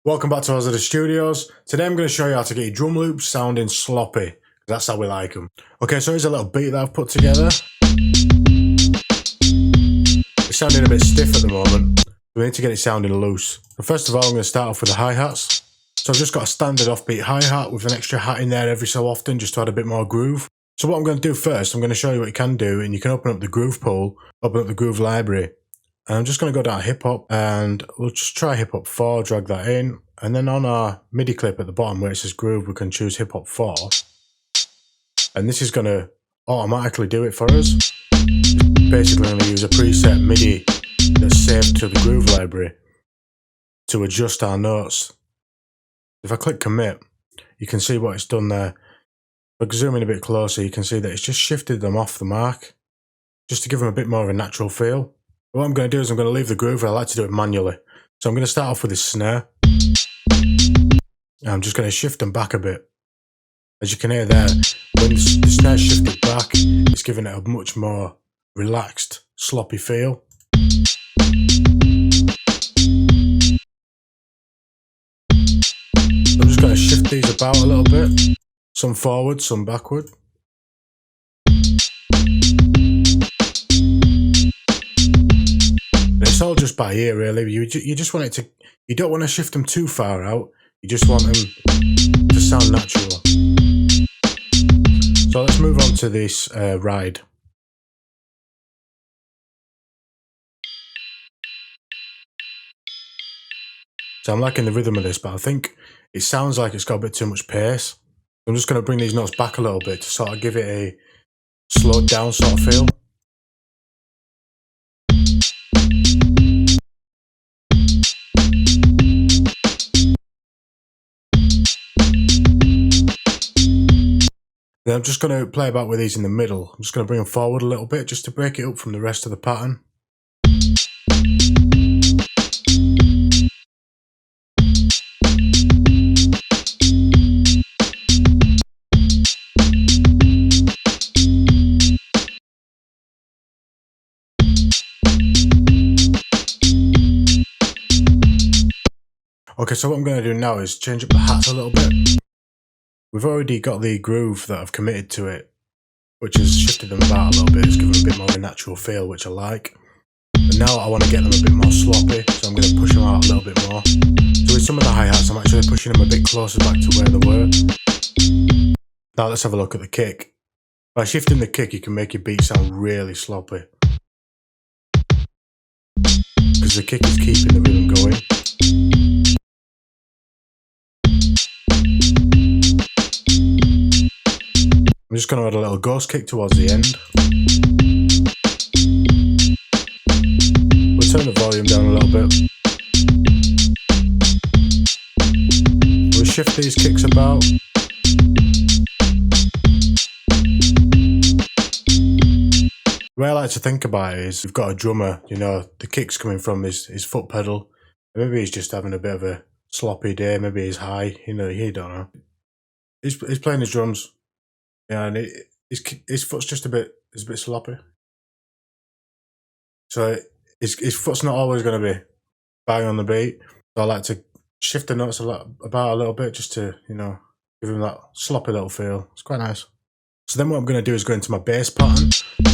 Welcome back to Azzadous Studios. Today I'm going to show you how to get your drum loops sounding sloppy. That's how we like them. Okay, so here's a little beat that I've put together. It's sounding a bit stiff at the moment. We need to get it sounding loose. But first of all, I'm going to start off with the hi-hats. So I've just got a standard offbeat hi-hat with an extra hat in there every so often just to add a bit more groove. So what I'm going to do first, I'm going to show you what you can do, and you can open up the groove pool, open up the groove library. And I'm just going to go down Hiphop, and we'll just try Hiphop 4, drag that in. And then on our MIDI clip at the bottom where it says groove, we can choose Hiphop 4. And this is going to automatically do it for us. Basically, I'm going to use a preset MIDI that's saved to the groove library to adjust our notes. If I click commit, you can see what it's done there. If I zoom in a bit closer, you can see that it's just shifted them off the mark, just to give them a bit more of a natural feel. What I'm going to do is I'm going to leave the groove. I like to do it manually. So I'm going to start off with this snare. And I'm just going to shift them back a bit. As you can hear there, when the snare shifted back, it's giving it a much more relaxed, sloppy feel. I'm just going to shift these about a little bit. Some forward, some backward. It's all just by ear, really. You just want it to, you don't want to shift them too far out. You just want them to sound natural. So let's move on to this ride. So I'm liking the rhythm of this, but I think it sounds like it's got a bit too much pace. I'm just going to bring these notes back a little bit to sort of give it a slowed down sort of feel. Then I'm just going to play about with these in the middle. I'm just going to bring them forward a little bit just to break it up from the rest of the pattern. Okay, so what I'm going to do now is change up the hats a little bit. We've already got the groove that I've committed to it, which has shifted them about a little bit. It's given them a bit more of a natural feel, which I like. But now I want to get them a bit more sloppy, so I'm going to push them out a little bit more. So with some of the hi-hats, I'm actually pushing them a bit closer back to where they were. Now let's have a look at the kick. By shifting the kick, you can make your beat sound really sloppy, because the kick is keeping the rhythm going. I'm just going to add a little ghost kick towards the end. We'll turn the volume down a little bit. We'll shift these kicks about. The way I like to think about it is, we've got a drummer, you know, the kick's coming from his foot pedal. Maybe he's just having a bit of a sloppy day, maybe he's high, you know, you don't know. He's playing his drums. Yeah, and his foot's just a bit sloppy. So his foot's not always going to be bang on the beat. So I like to shift the notes about a little bit just to, you know, give him that sloppy little feel. It's quite nice. So then what I'm going to do is go into my bass pattern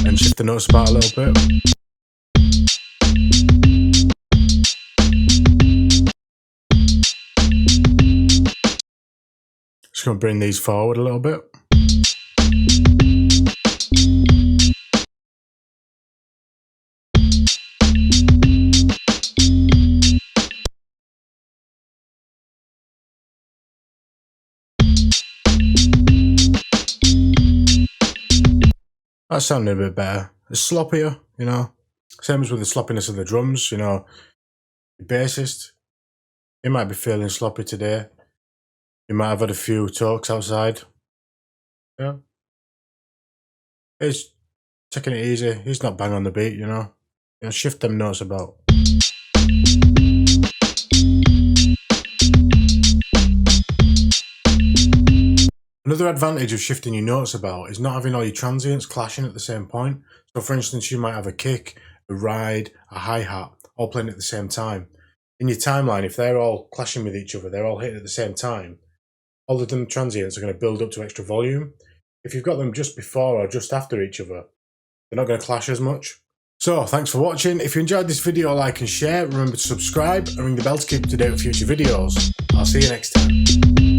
and shift the notes about a little bit. Just going to bring these forward a little bit. That's sounding a bit better. It's sloppier, you know. Same as with the sloppiness of the drums, you know. The bassist, he might be feeling sloppy today. He might have had a few talks outside. Yeah. He's taking it easy. He's not bang on the beat, you know. You know, shift them notes about. Another advantage of shifting your notes about is not having all your transients clashing at the same point. So for instance, you might have a kick, a ride, a hi-hat, all playing at the same time. in your timeline, if they're all clashing with each other, they're all hitting at the same time, all of them transients are going to build up to extra volume. If you've got them just before or just after each other, they're not going to clash as much. So, thanks for watching. If you enjoyed this video, like and share. Remember to subscribe and ring the bell to keep up to date with future videos. I'll see you next time.